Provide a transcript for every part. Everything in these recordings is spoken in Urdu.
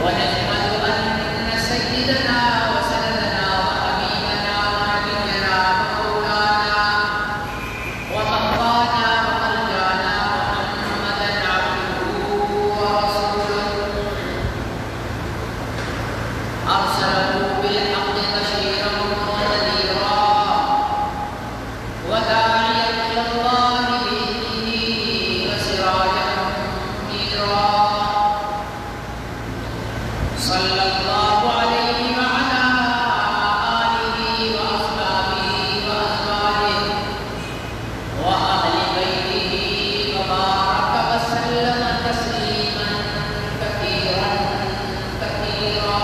ونشهد أن سيدنا وسندنا وحبيبنا ونبينا ومولانا ومولانا وملجانا محمدا عبده ورسوله أرسله بالحق بشيرا ونذيرا وداعيا إلى الله بإذنه وسراجا منيرا صلى الله عليه وعلى آله وأصحابه وأزواجه وأهل بيته وبارك وسلم تسليما كثيرا كثيرا.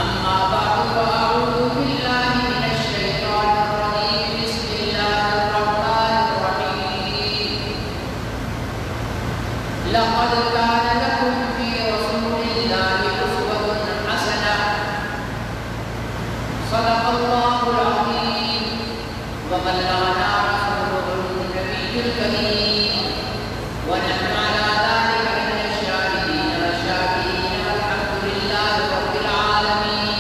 أما بعد فأعوذ بالله من الشيطان الرجيم. بسم الله الرحمن الرحيم. لقد كان لكم في رسول الله أسوة حسنة. صدق الله العظيم وبلغنا رسوله النبي الكريم ونحن على ذلك من الشاهدين والشاكرين والحمد لله رب العالمين.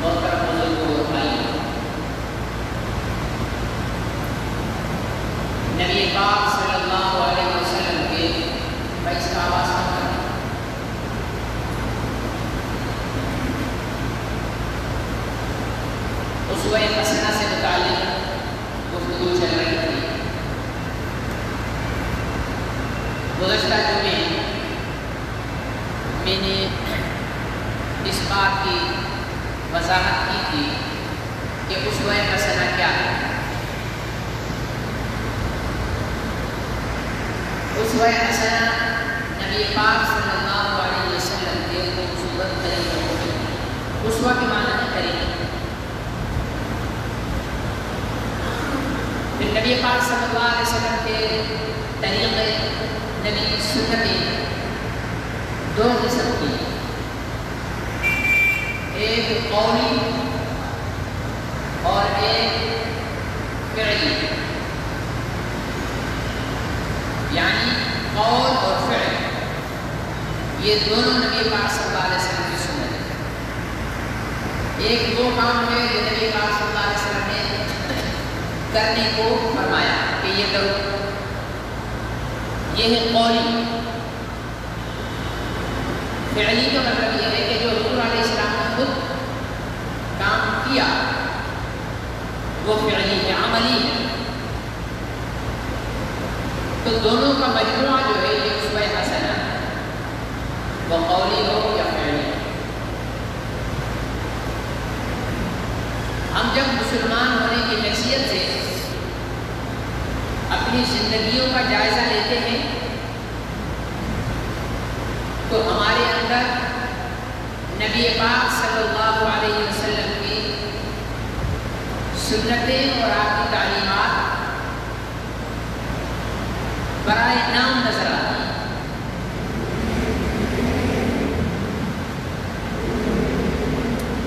محترم بزرگوں اور بھائیوں، نبی پاک صلی اللہ علیہ وسلم کے فیض کا آواز کریں. اسوہ حسنہ سے متعلق گفتگو چل رہی تھی. گزشتہ جمعے میں نے اس بات کی وضاحت کی تھی کہ اسوہ حسنہ کیا ہے. اسوہ حسنہ نبی پاک صلی اللہ علیہ وسلم کے خوبصورت طریقوں میں اسوہ کے معنی ہے طریقہ. پھر نبی پاک صلی اللہ علیہ وسلم کے طریقے نبی سنتیں دو قسم کی، ایک قولی اور ایک فعلی. یعنی قول اور فعل یہ دونوں نبی پاک صلی اللہ علیہ وسلم کی سنت ہے. ایک وہ کام ہے جو نبی پاک صلی اللہ علیہ وسلم نے کرنے کو فرمایا کہ یہ کرو، یہ ہے قولی. فعلی کا مطلب یہ ہے کہ جو حضور علیہ السلام نے خود کام کیا وہ فعلی ہے، عملی ہے. تو دونوں کا مجموعہ جو ہے یہ اسوہ حسنہ ہے، وہ قولی ہو یا فعلی. ہم جب مسلمان ہونے کی حیثیت سے اپنی زندگیوں کا جائزہ لیتے ہیں تو ہمارے اندر نبی پاک صلی اللہ علیہ وسلم کی سنتیں اور آپ کی تعلیمات برائے نام نظر آتی ہیں.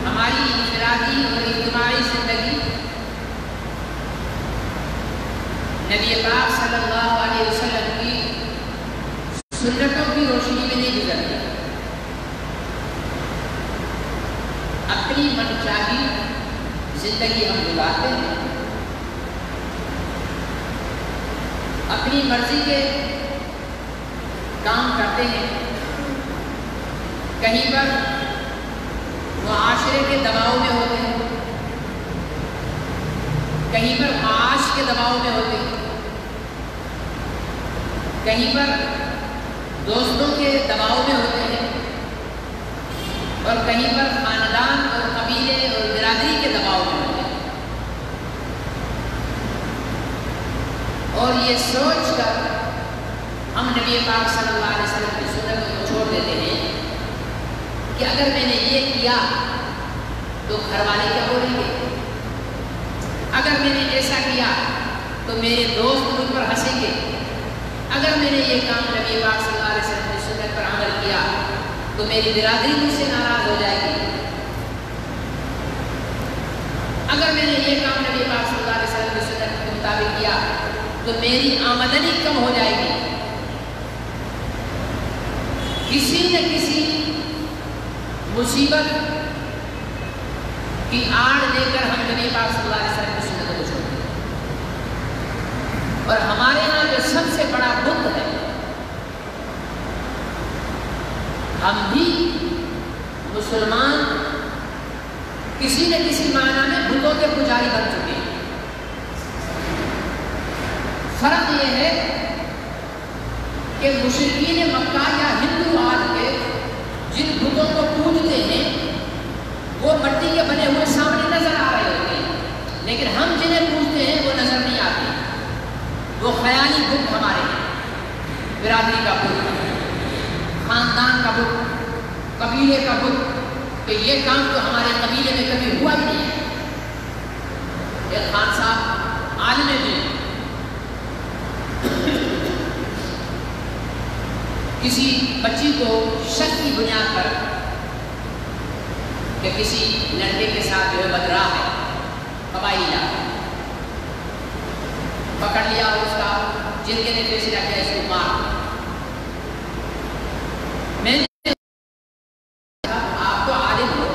ہماری انفرادی اور اجتماعی زندگی نبی پاک صلی اللہ علیہ وسلم کی سنتوں کی روشنی میں نہیں گزرتی. اپنی من چاہی زندگی ہم گزارتے ہیں، اپنی مرضی کے کام کرتے ہیں. کہیں پر معاشرے کے دباؤ میں ہوتے ہیں، کہیں پر معاش کے دباؤ میں ہوتے ہیں، کہیں پر دوستوں کے دباؤ میں ہوتے ہیں، اور کہیں پر خاندان اور قبیلے اور برادری کے دباؤ میں ہوتے ہیں. اور یہ سوچ کر ہم نبی پاک صلی اللہ علیہ وسلم کی سنت کو چھوڑ دیتے ہیں کہ اگر میں نے یہ کیا تو گھر والے کیا بولیں گے، اگر میں نے ایسا کیا تو میرے دوست مجھ پر ہنسیں گے، اگر میں نے یہ کام نبی پاک صلی اللہ علیہ وسلم کی سنت پر عمل کیا تو میری برادری مجھ سے ناراض ہو جائے گی، اگر میں نے یہ کام نبی پاک صلی اللہ علیہ وسلم کی سنت کے مطابق تو میری آمدنی کم ہو جائے گی۔ کسی نہ کسی مصیبت کی آڑ لے کر ہم نبی پاک صلی اللہ علیہ وسلم کی سنتوں کو چھوڑتے ہیں۔ اور ہمارے ہاں جو سب سے بڑا بت ہے، ہم بھی مسلمان کسی نہ کسی معنی میں بتوں کے پجاری بن چکے ہیں۔ فرق یہ ہے کہ مشرکین مکہ یا ہندو آج کے جن بتوں کو پوجتے ہیں وہ مٹی کے بنے ہوئے سامنے نظر آ رہے ہوتے ہیں، لیکن ہم جنہیں پوجتے ہیں وہ نظر نہیں آتے۔ وہ خیالی بت ہمارے ہیں، برادری کا بت، خاندان کا بت، قبیلے کا بت۔ تو یہ کام تو ہمارے قبیلے میں کبھی ہوا ہی نہیں ہے۔ ایک خان صاحب عالم دین کسی بچی کو شک کی بنیاد پر کہ کسی لڑکے کے ساتھ جو ہے بدراہ ہے، قبائلی علاقہ، پکڑ لیا اور اس کا جرگے نے پیش رکھا اس کو مار۔ میں آپ تو عالم ہو،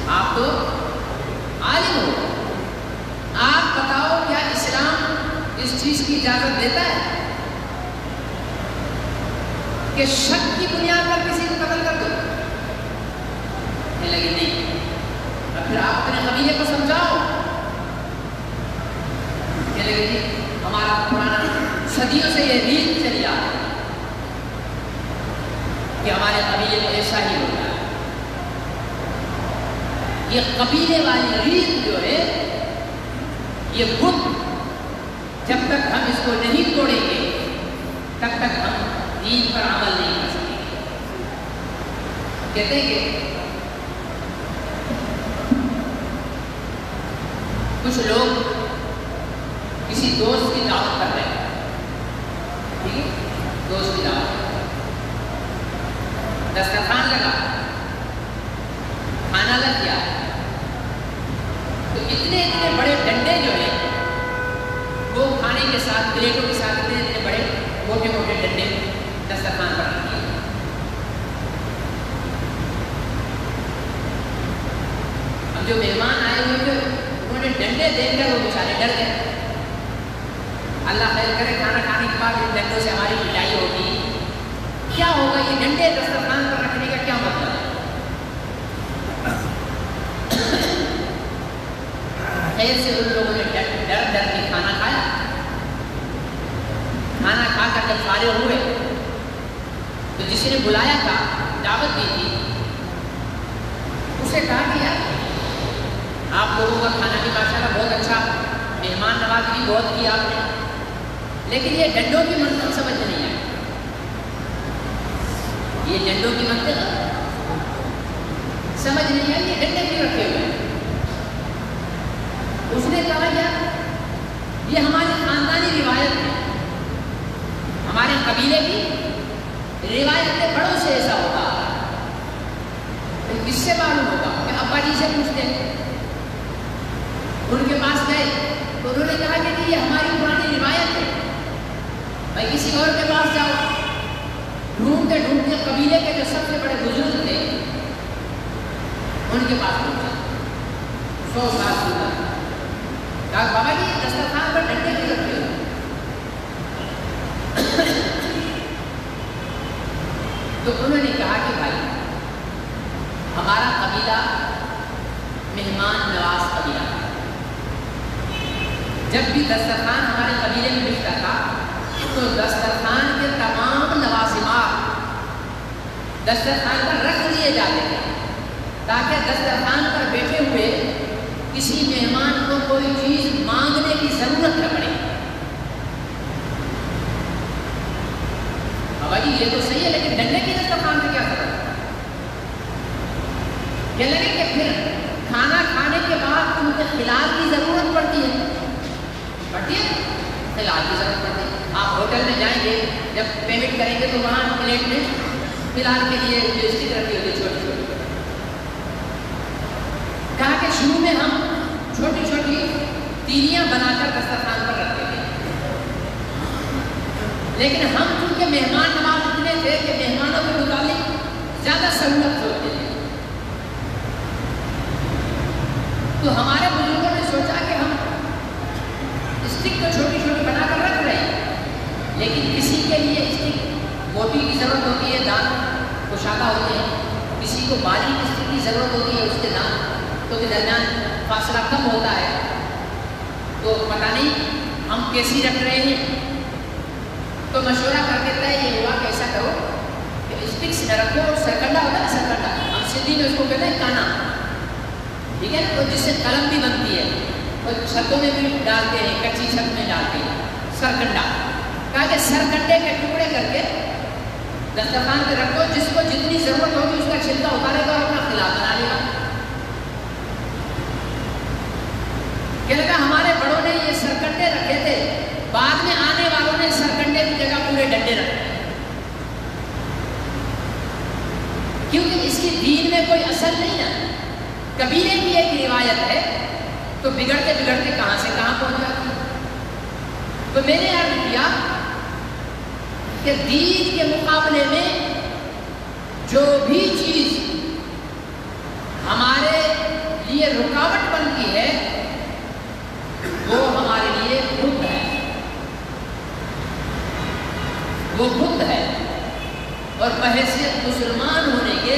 آپ تو عالم ہو، آپ بتاؤ کیا اسلام اس چیز کی اجازت دیتا ہے کہ شک کی بنیاد پر کسی کو قتل کر دو؟ کہنے لگے نہیں۔ پھر آپ اپنے قبیلے کو سمجھاؤ۔ کہنے لگے جی ہمارا پرانا صدیوں سے یہ ریت چلی آ رہی ہے کہ ہمارے قبیلے میں ایسا ہی ہوتا ہے۔ یہ قبیلے والی ریت جو ہے، یہ بت جب تک ہم اس کو نہیں توڑیں گے تب تک ہم دین پر عمل نہیں کر سکیں گے۔ کہتے ہیں کہ کچھ لوگ کسی دوست کی دعوت کر رہے ہیں، ٹھیک ہے، دوست کی دعوت، دسترخوان لگا، کھانا لگ گیا، تو اتنے اتنے بڑے ڈنڈے جو ہیں وہ کھانے کے ساتھ، پلیٹوں کے ساتھ اتنے اتنے بڑے موٹے موٹے ڈنڈے دسترخوان پر رکھ دیے۔ اب جو مہمان آئے ہوئے تھے انہوں نے ڈنڈے دیکھ کر وہ بیچارے ڈر گئے۔ اللہ خیر کرے، کھانا کھانے کے بعد ان ڈنڈوں سے ہماری پٹائی ہوگی، کیا ہوگا؟ یہ ڈنڈے دسترخوان پر رکھنے کا کیا مطلب ہے؟ خیر سے ان لوگوں نے ڈر ڈر کے کھانا کھایا۔ کھانا کھا کر جب فارغ ہوئے تو جس نے بلایا تھا، دعوت دی تھی، اسے کہا کہ یار آپ لوگوں کا کھانا بھی ماشاءاللہ بہت اچھا، مہمان نوازی بھی بہت کی آپ نے، لیکن یہ ڈنڈوں کی منطق سمجھ نہیں آئی۔ یہ ڈنڈوں کی منطق سمجھ نہیں آئی، یہ ڈنڈے کیوں رکھے ہوئے ہیں؟ اس نے کہا یار یہ ہماری خاندانی روایت ہے، ہمارے قبیلے کی روایت ہے، بڑوں سے ایسا ہوتا ہے۔ کس سے معلوم ہوگا؟ کہ ابا جی سے پوچھتے ہیں۔ ان کے پاس گئے تو انہوں نے کہا کہ یہ ہماری پرانی روایت ہے، بھائی کسی اور کے پاس جاؤ۔ ڈھونڈتے ڈھونڈتے قبیلے کے جو سب سے بڑے بزرگ تھے ان کے پاس پہنچا، 100 سال گزر۔ کہا بابا جی دسترخوان پر ڈنڈے کیوں رکھے ہوئے؟ تو انہوں نے کہا کہ بھائی ہمارا قبیلہ مہمان نواز قبیلہ، جب بھی دسترخوان ہمارے قبیلے میں بکتا تھا تو دسترخوان کے تمام لوازمات دسترخوان پر رکھ دیے جاتے تھے تاکہ دسترخوان پر بیٹھے ہوئے کسی مہمان کو کوئی چیز مانگنے کی ضرورت نہ پڑے۔ بابا جی یہ تو صحیح ہے، لیکن ڈنڈے کی دسترخوان سے کیا ضرورت ہے؟ یہ لگے کہ پھر کھانا کھانے کے بعد ان کے خلال کی ضرورت پڑتی ہے، خلال کی ضرورت پڑتی ہے۔ آپ ہوٹل میں جائیں گے، جب پیمنٹ کریں گے تو وہاں پلیٹ میں خلال کے لیے جو اسٹک رکھی ہوتی ہے چھوٹی چھوٹی۔ کہا کہ شروع میں ہم چھوٹی چھوٹی تیلیاں بنا کر دسترخوان پر رکھتے تھے. لیکن ہم چونکہ مہمان نواز اتنے تھے کہ مہمانوں کے متعلق زیادہ سہولت سوچتے تھے. تو ہمارے بزرگوں نے سوچا کہ ہم اسٹک تو چھوٹی چھوٹی بنا کر رکھ رہے ہیں، لیکن کسی کے لیے اسٹک موٹی کی ضرورت ہوتی ہے، دانت کشادہ ہوتے ہیں، کسی کو باریک اسٹک کی ضرورت ہوتی ہے، اس کے دانتوں کے درمیان فاصلہ کم ہوتا ہے. تو پتہ نہیں ہم کیسی رکھ رہے ہیں. تو مشورہ کر کے طے یہ ہوا کہ ایسا کرو کہ اسٹکس نہ رکھو، سرکنڈا ہوتا ہے نا، سرکنڈا ہم سندھی میں اس کو کہتے ہیں کانا، ٹھیک ہے نا، اور جس سے قلم بھی بنتی ہے اور چھتوں میں بھی ڈالتے ہیں، کچی چھت میں ڈالتے ہیں سرکنڈا. کہا کہ سرکنڈے کے ٹکڑے کر کے دسترخوان پہ رکھو، جس کو جتنی ضرورت ہوگی اس کا چھلکا اتارے گا اور اپنا خلا بنا لے گا. کہ لگا ہمارے بڑوں نے یہ سرکنڈے رکھے تھے، بعد میں آنے والوں نے سرکنڈے کی جگہ پورے ڈنڈے رکھے، کیونکہ اس کی دین میں کوئی اثر نہیں ہے. قبیلے کی ایک روایت ہے تو بگڑتے بگڑتے کہاں سے کہاں پہنچ جاتی. تو میں نے عرض کیا کہ دین کے مقابلے میں جو بھی چیز ہمارے لیے رکاوٹ بنتی ہے وہ ہمارے لیے بت ہے، وہ بت ہے. اور بحیثیت مسلمان ہونے کے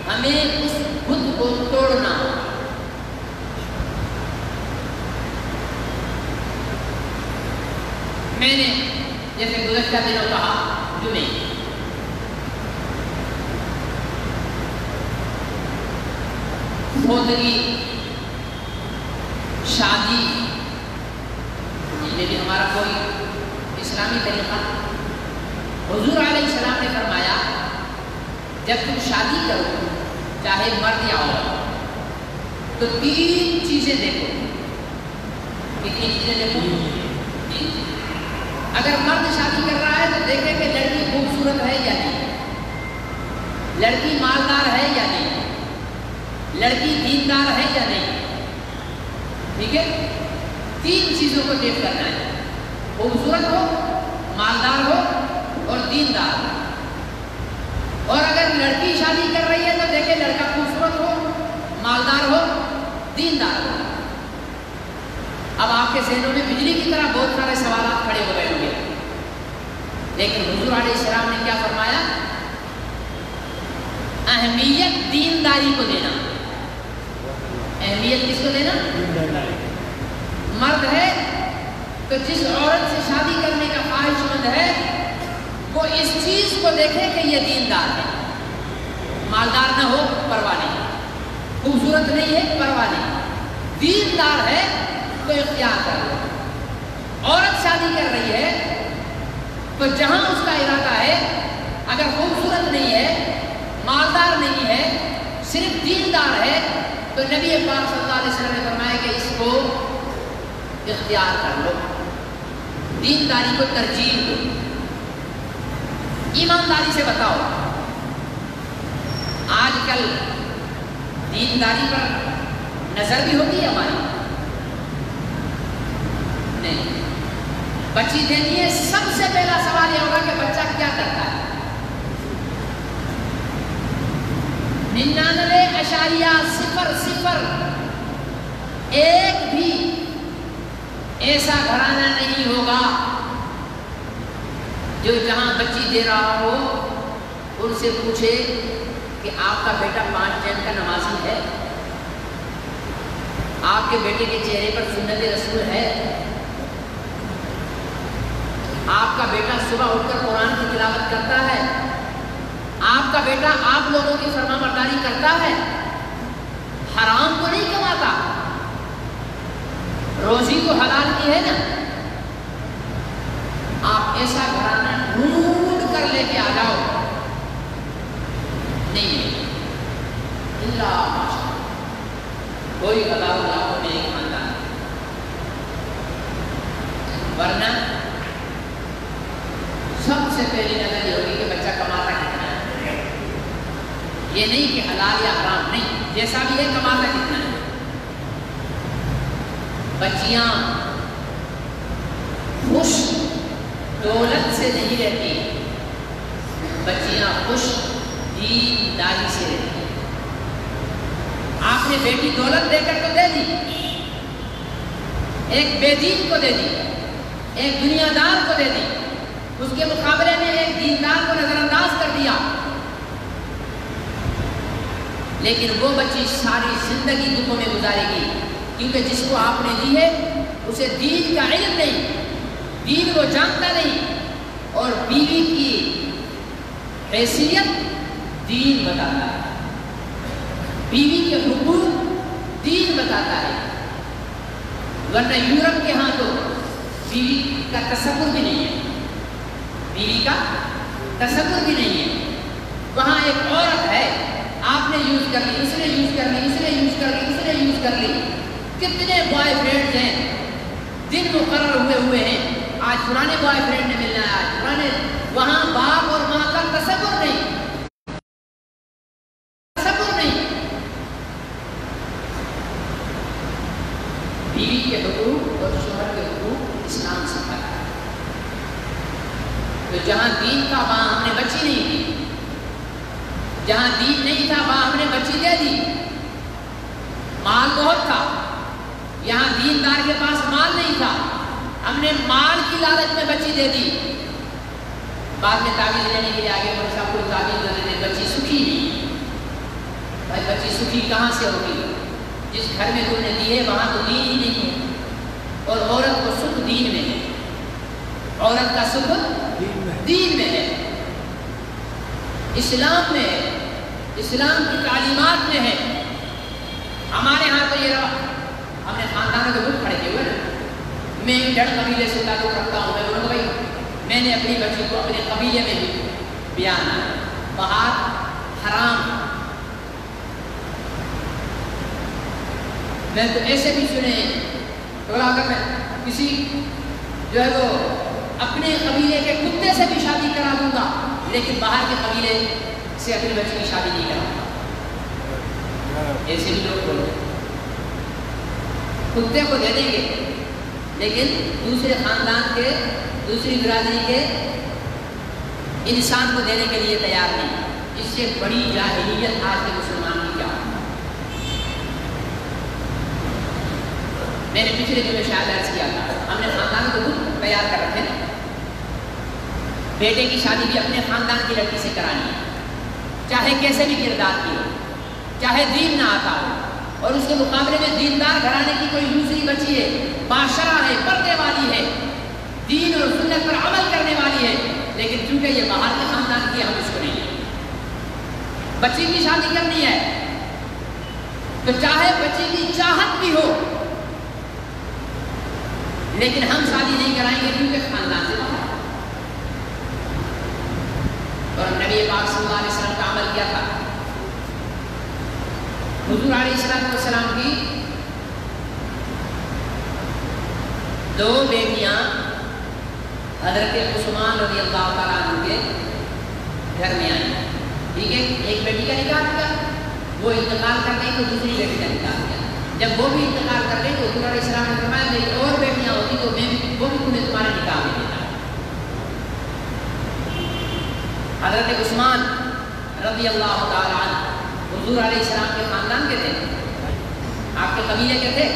ہمیں اس بت کو توڑنا. میں نے جیسے گزشتہ دنوں کہا جمعے خودگی شادی یہ بھی ہمارا کوئی اسلامی طریقہ. حضور علیہ السلام نے فرمایا جب تم شادی کرو چاہے مرد یا عورت تو 3 چیزیں دیکھو. کتنی چیزیں دیکھو؟ 3. اگر مرد شادی کر رہا ہے تو دیکھے کہ لڑکی خوبصورت ہے یا نہیں، لڑکی مالدار ہے یا نہیں، لڑکی دیندار ہے یا نہیں. ٹھیک ہے، 3 چیزوں کو دیکھ کرنا ہے، خوبصورت ہو، مالدار ہو اور دیندار ہو. اور اگر لڑکی شادی کر رہی ہے تو دیکھے لڑکا خوبصورت ہو، مالدار ہو، دیندار ہو. اب آپ کے ذہنوں میں بجلی کی طرح بہت سارے سوالات کھڑے ہو گئے ہوں گے، لیکن حضور علیہ السلام نے کیا فرمایا؟ اہمیت دینداری کو دینا. اہمیت کس کو دینا؟ مرد ہے تو جس عورت سے شادی کرنے کا خواہش مند ہے وہ اس چیز کو دیکھے کہ یہ دیندار ہے. مالدار نہ ہو پرواہ نہیں، خوبصورت نہیں ہے پرواہ نہیں، دیندار ہے تو اختیار کر لو. عورت شادی کر رہی ہے تو جہاں اس کا ارادہ ہے اگر خوبصورت نہیں ہے، مالدار نہیں ہے، صرف دیندار ہے تو نبی پاک صلی اللہ علیہ وسلم نے فرمایا کہ اس کو اختیار کر لو، دینداری کو ترجیح دو. ایمانداری سے بتاؤ آج کل دینداری پر نظر بھی ہوتی ہے ہماری؟ نہیں. بچی دینی ہے، سب سے پہلا سوال یہ ہوگا کہ بچہ کیا کرتا ہے. 99.00 ایک بھی ایسا گھرانہ نہیں ہوگا جو جہاں بچی دے رہا ہو ان سے پوچھے کہ آپ کا بیٹا 5 ٹائم کا نمازی ہے، آپ کے بیٹے کے چہرے پر سنت رسول ہے، آپ کا بیٹا صبح اٹھ کر قرآن کی تلاوت کرتا ہے، آپ کا بیٹا آپ لوگوں کی فرما برداری کرتا ہے، حرام تو نہیں کماتا، روزی تو حلال کی ہے نا. آپ ایسا گھرانہ ڈھونڈ کر لے کے آ جاؤ. نہیں اللہ ماشاء کوئی ہزاروں لاکھوں میں ایک خاندان، ورنہ سب سے پہلی نظر یہ ہوگی کہ بچہ کماتا کتنا ہے. یہ نہیں کہ حلال یا حرام، نہیں، جیسا بھی ہے کماتا کتنا ہے. بچیاں خوش دولت سے نہیں رہتی، بچیاں خوش دینداری سے رہتی۔ آپ نے بیٹی دولت دے کر تو دے دی، ایک بے دین کو دے دی، ایک دنیا دار کو دے دی، اس کے مقابلے میں ایک دیندار کو نظر انداز کر دیا، لیکن وہ بچی ساری زندگی دکھوں میں گزارے گی، کیونکہ جس کو آپ نے دی ہے اسے دین کا علم نہیں، دین کو جانتا نہیں، اور بیوی کی حیثیت دین بتاتا ہے، بیوی کے حقوق دین بتاتا ہے، ورنہ یورپ کے ہاں تو بیوی کا تصور بھی نہیں ہے، بیوی کا تصور بھی نہیں ہے، وہاں ایک عورت ہے، آپ نے یوز کر لی، اس نے یوز کر لی، اس نے یوز کر لی، اس نے یوز کر لی، کتنے بوائے فرینڈز ہیں، دن مقرر ہوئے ہیں، آج پرانے بوائے فرینڈ نے ملنا ہے، آج پرانے، وہاں باپ اور ماں کا تصور نہیں، تصور نہیں۔ بیوی کے حقوق اور شوہر کے حقوق اسلام سکھاتا ہے، تو جہاں دین کا وہاں ہم نے بچی نہیں دی، جہاں دین نہیں تھا وہاں ہم نے بچی دے دی، مال بہت تھا، یہاں دیندار کے پاس مال نہیں تھا، ہم نے مال کی لالچ میں بچی دے دی، بعد میں تعویذ لینے کے لیے آگے مولوی صاحب کو تعویذ دے دیتے، بچی سکھی نہیں، بھائی بچی سکھی کہاں سے ہوگی؟ جس گھر میں تم نے دی ہے وہاں تو دین ہی نہیں ہے، اور عورت کو سکھ دین میں ہے، عورت کا سکھ دین میں ہے، اسلام میں ہے، اسلام کی تعلیمات میں ہے۔ ہمارے ہاں تو یہ رہا، ہم نے خاندانوں کے بت کھڑے کیے ہوئے نا، میں جڑ قبیلے سے تعلق رکھتا ہوں، میں بولوں بھائی میں نے اپنی بچی کو اپنے قبیلے میں بھی بیان ہے، باہر حرام، میں تو ایسے بھی سنے تو اگر میں کسی جو ہے وہ اپنے قبیلے کے کتے سے بھی شادی کرا دوں گا، لیکن باہر کے قبیلے سے اپنی بچی کی شادی نہیں کراؤں گا، ایسے بھی لوگ بولتے ہیں، کتے کو دے دیں گے لیکن دوسرے خاندان کے، دوسری برادری کے انسان کو دینے کے لیے تیار نہیں۔ اس سے بڑی جاہلیت آج کے مسلمان کی کیا؟ میں نے پچھلے دن میں شاید عرض کیا تھا، ہم نے خاندان کو خود تیار کر رکھے، بیٹے کی شادی بھی اپنے خاندان کی لڑکی سے کرانی ہے، چاہے کیسے بھی کردار کی ہو، چاہے دین نہ آتا ہو، اور اس کے مقابلے میں دیندار گھرانے کی کوئی دوسری بچی ہے، باشرہ ہے، پردے والی ہے، دین اور سنت پر عمل کرنے والی ہے، لیکن چونکہ یہ باہر کے خاندان کی، ہم اس کو نہیں، بچی کی شادی کرنی ہے تو چاہے بچی کی چاہت بھی ہو، لیکن ہم شادی نہیں کرائیں گے کیونکہ خاندان سے باہر۔ اور نبی پاک صلی اللہ علیہ وسلم کا عمل کیا تھا؟ حضور علیہ السلام کی دو بیٹیاں حضرت عثمان رضی اللہ تعالیٰ عنہ کے گھر میں آئیں، ٹھیک ہے، ایک بیٹی کا نکاح کیا، وہ انتقال کر گئی تو دوسری بیٹی کا نکاح کیا، جب وہ بھی انتقال کر گئی تو حضور علیہ السلام نے فرمایا میری اور بیٹیاں ہوتی تو میں بھی وہ بھی تمہیں تمہارے نکاح میں دیتا۔ حضرت عثمان رضی اللہ تعالیٰ عنہ حضور علیہ السلام کے خاندان کے تھے، آپ کے قبیلے کے تھے،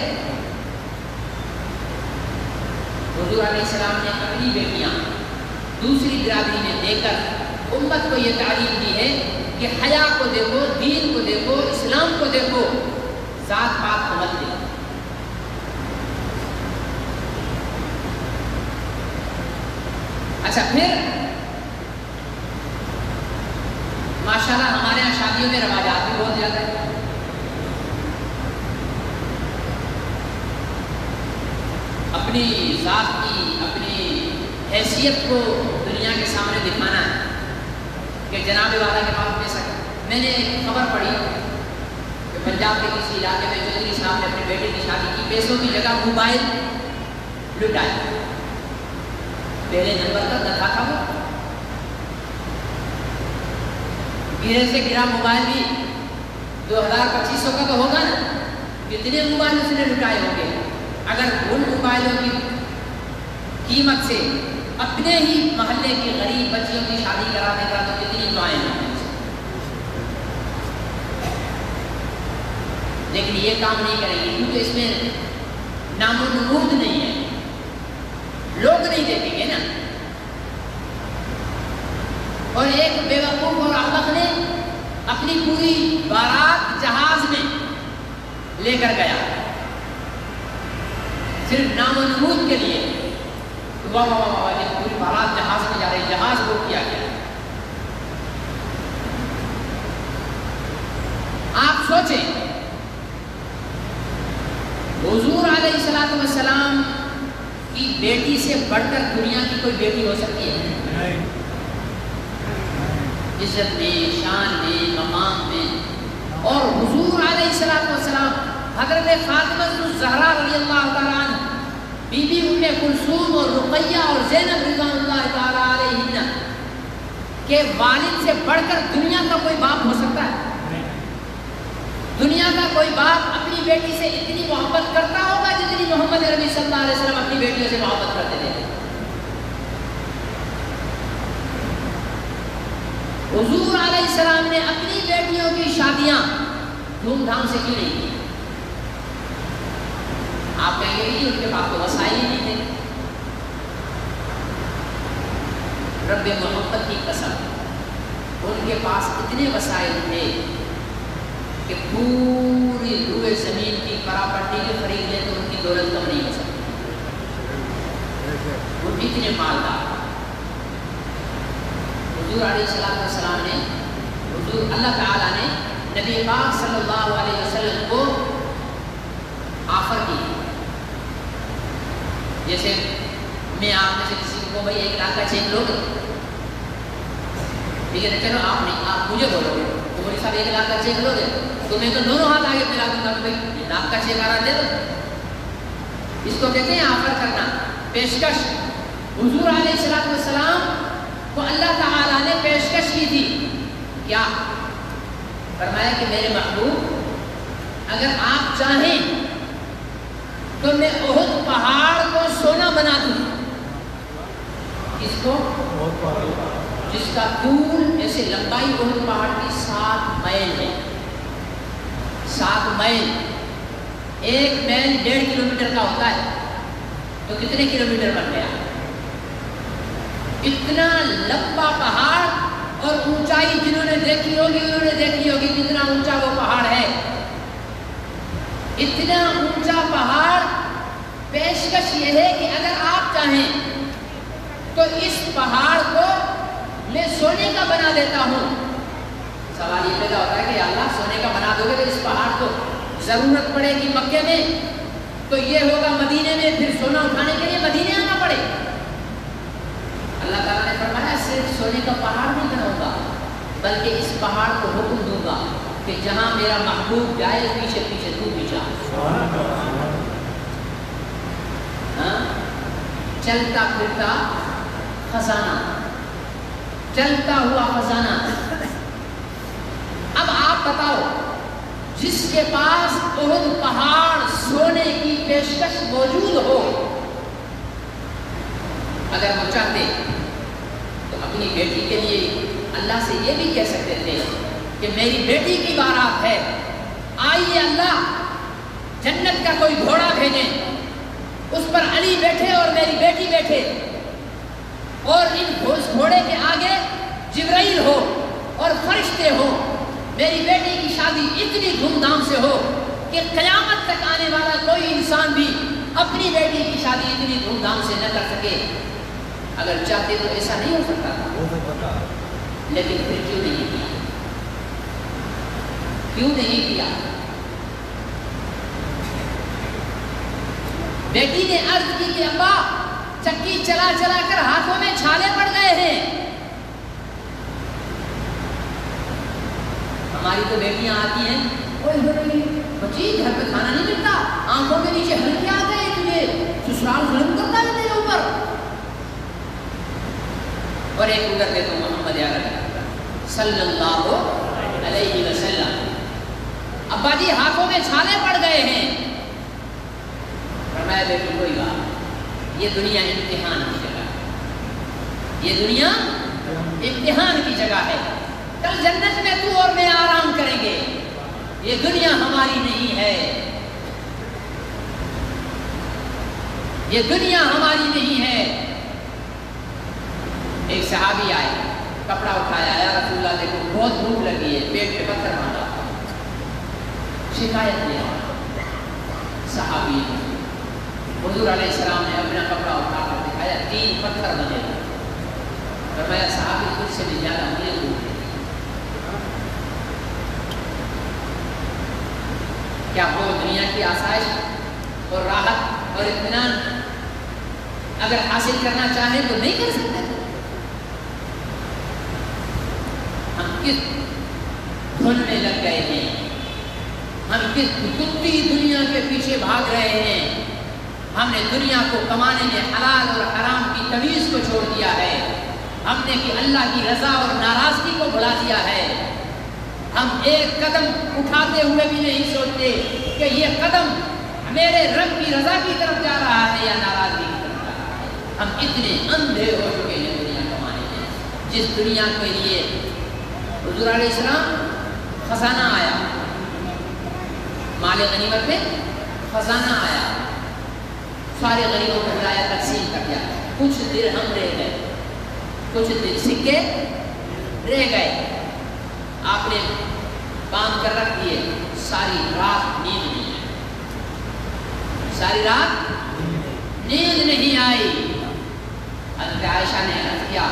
حضور علیہ السلام نے اپنی بیٹیاں دوسری برادری میں دے کر امت کو یہ تعلیم دی ہے کہ حیا کو دیکھو، دین کو دیکھو، اسلام کو دیکھو، ذات پات کو مت دیکھو۔ اچھا، پھر ماشاءاللہ ہمارے یہاں شادیوں میں روایات بھی بہت زیادہ ہے، اپنی ذات کی، اپنی حیثیت کو دنیا کے سامنے دکھانا ہے کہ جناب والا کے پاس پیسہ۔ میں نے ایک خبر پڑھی کہ پنجاب کے کسی علاقے میں چودھری صاحب نے اپنے بیٹے کی شادی کی، پیسوں کی جگہ موبائل لٹایا، پہلے نمبر کا دکھا تھا، وہ گرے سے گرا موبائل بھی 2000-2500 کا تو ہوگا نا، کتنے موبائل اس نے لٹائے ہوں گے، اگر ان موبائلوں کی قیمت سے اپنے ہی محلے کی غریب بچیوں کی شادی کرا دے گا تو کتنی دعائیں ہیں. لیکن یہ کام نہیں کرے گی کیونکہ اس میں نام و نمود نہیں ہے, لوگ نہیں دیکھیں گے نا. اور ایک بیوقوف اور احمق نے اپنی پوری بارات جہاز میں لے کر گیا صرف نام و نمود کے لیے. واہ واہ واہ واہ, ایک پوری بارات جہاز میں جا رہی, جہاز بک کیا گیا. آپ سوچیں حضور علیہ الصلوۃ والسلام کی بیٹی سے بڑھ کر دنیا کی کوئی بیٹی ہو سکتی ہے؟ عزت میں, شان میں, مقام میں. اور حضور علیہ الصلوۃ والسلام حضرت فاطمہ الزہرا رضی اللہ تعالیٰ عنہ, بی بی ام کلثوم اور رقیہ اور زینب رضوان اللہ تعالیٰ علیہن کے والد سے بڑھ کر دنیا کا کوئی باپ ہو سکتا ہے؟ دنیا کا کوئی باپ اپنی بیٹی سے اتنی محبت کرتا ہوگا جتنی محمد عربی صلی اللہ علیہ وسلم اپنی بیٹیوں سے محبت کرتے تھے. حضور علیہ السلام نے اپنی بیٹیوں کی شادیاں دھوم دھام سے کیوں نہیں کی؟ آپ کہیں گے کہ ان کے پاس تو وسائل ہی نہیں تھے. رب محبت کی قسم ان کے پاس اتنے وسائل تھے کہ پوری روئے زمین کی پراپرٹی کے خرید لیں تو ان کی دولت کم نہیں ہو سکتی. وہ اتنے مالدار. حضور علیہ السلام نے, حضور اللہ تعالیٰ نے نبی پاک صلی اللہ علیہ وسلم کو آفر کی. جیسے میں آپ میں سے کسی کو بھائی 1 لاکھ کا چیک لو گے, ٹھیک ہے نا, چلو آپ نہیں, آپ مجھے بولو گے تو بولے صاحب 1 لاکھ کا چیک لو گے تو میں تو دونوں ہاتھ آگے پھیلا دوں گا کہ بھائی 1 لاکھ کا چیک آ رہا دے دو. اس کو کہتے ہیں آفر کرنا, پیشکش. حضور علیہ السلام کو اللہ تعالیٰ نے پیشکش کی تھی. کیا فرمایا کہ میرے محبوب اگر آپ چاہیں تو میں احد پہاڑ کو سونا بنا دوں. اس کو جس کا طول ایسے لمبائی احد پہاڑ کی 7 میل ہے. 7 میل, 1 میل 1.5 کلومیٹر کا ہوتا ہے تو کتنے کلومیٹر بن گیا؟ اتنا لمبا پہاڑ, اور اونچائی جنہوں نے دیکھی ہوگی انہوں نے دیکھی ہوگی کتنا اونچا وہ پہاڑ ہے. اتنا اونچا پہاڑ. پیشکش یہ ہے کہ اگر آپ چاہیں تو اس پہاڑ کو میں سونے کا بنا دیتا ہوں. سوال یہ پیدا ہوتا ہے کہ یا اللہ سونے کا بنا دو گے تو اس پہاڑ کو ضرورت پڑے گی مکے میں تو یہ ہوگا مدینے میں, پھر سونا اٹھانے کے لیے مدینے آنا پڑے. اللہ تعالیٰ نے فرمایا صرف سونے کا پہاڑ نہیں بناؤں گا بلکہ اس پہاڑ کو حکم دوں گا کہ جہاں میرا محبوب جائے پیچھے پیچھے تو بھی جا. چلتا پھرتا خزانہ, چلتا ہوا خزانہ. اب آپ بتاؤ جس کے پاس احد پہاڑ سونے کی پیشکش موجود ہو, اگر وہ چاہتے تو اپنی بیٹی کے لیے اللہ سے یہ بھی کہہ سکتے تھے کہ میری بیٹی کی بارات ہے, آئیے اللہ جنت کا کوئی گھوڑا بھیجیں, اس پر علی بیٹھے اور میری بیٹی بیٹھے, اور اس گھوڑے کے آگے جبرائیل ہو اور فرشتے ہو. میری بیٹی کی شادی اتنی دھوم دھام سے ہو کہ قیامت تک آنے والا کوئی انسان بھی اپنی بیٹی کی شادی اتنی دھوم دھام سے نہ کر سکے. اگر چاہتے تو ایسا نہیں ہو سکتا تھا, لیکن پھر کیوں نہیں کیا؟ کیوں نہیں کیا؟ بیٹی نے عرض کی کہ ابا چکی چلا چلا کر ہاتھوں میں چھالے پڑ گئے ہیں. ہماری تو بیٹیاں آتی ہیں, بچی گھر پہ کھانا نہیں ملتا, آنکھوں کے نیچے ہلکے آ گئے, تجھے سسرال ظلم کرتا ہے تیرے اوپر. اور ایک ادھر دیکھو محمد عربی صلی اللہ علیہ وسلم, ابا جی ہاتھوں میں چھالے پڑ گئے ہیں. فرمایا بیٹی کوئی بات، یہ دنیا امتحان کی جگہ ہے، یہ دنیا امتحان کی جگہ ہے، کل جنت میں تو اور میں آرام کریں گے، یہ دنیا ہماری نہیں ہے، یہ دنیا ہماری نہیں ہے۔ ایک صحابی آئے، کپڑا اٹھایا، یا رسول اللہ دیکھو بہت بھوک لگی ہے، پیٹ پہ پتھر باندھا، شکایت لیا صحابی، حضور علیہ السلام نے اپنا کپڑا اٹھا کر دکھایا، 3 پتھر بنے، فرمایا صحابی تجھ سے بھی زیادہ مجھے بھوک ہے، کیا وہ دنیا کی آسائش اور راحت اور اطمینان اگر حاصل کرنا چاہیں تو نہیں کر سکتے؟ ہم کس دھن میں لگ گئے ہیں، ہم کس کتی دنیا کے پیچھے بھاگ رہے ہیں، ہم نے دنیا کو کمانے میں حلال اور حرام کی تمیز کو چھوڑ دیا ہے، ہم نے کہ اللہ کی رضا اور ناراضگی کو بھلا دیا ہے، ہم ایک قدم اٹھاتے ہوئے بھی نہیں سوچتے کہ یہ قدم میرے رب کی رضا کی طرف جا رہا ہے یا ناراضگی کی طرف جا رہا ہے۔ ہم اتنے اندھے ہو چکے ہیں دنیا کمانے میں، جس دنیا کے لیے حضور علیہ السلام خزانہ آیا، مال غنیمت میں خزانہ آیا، سارے غریبوں کو بلایا، تقسیم کر دیا، کچھ درہم رہ گئے، کچھ سکے رہ گئے، آپ نے باندھ کر رکھ دیے، ساری رات نیند نہیں آئی، ساری رات نیند نہیں آئی۔ حضرت عائشہ نے عرض کیا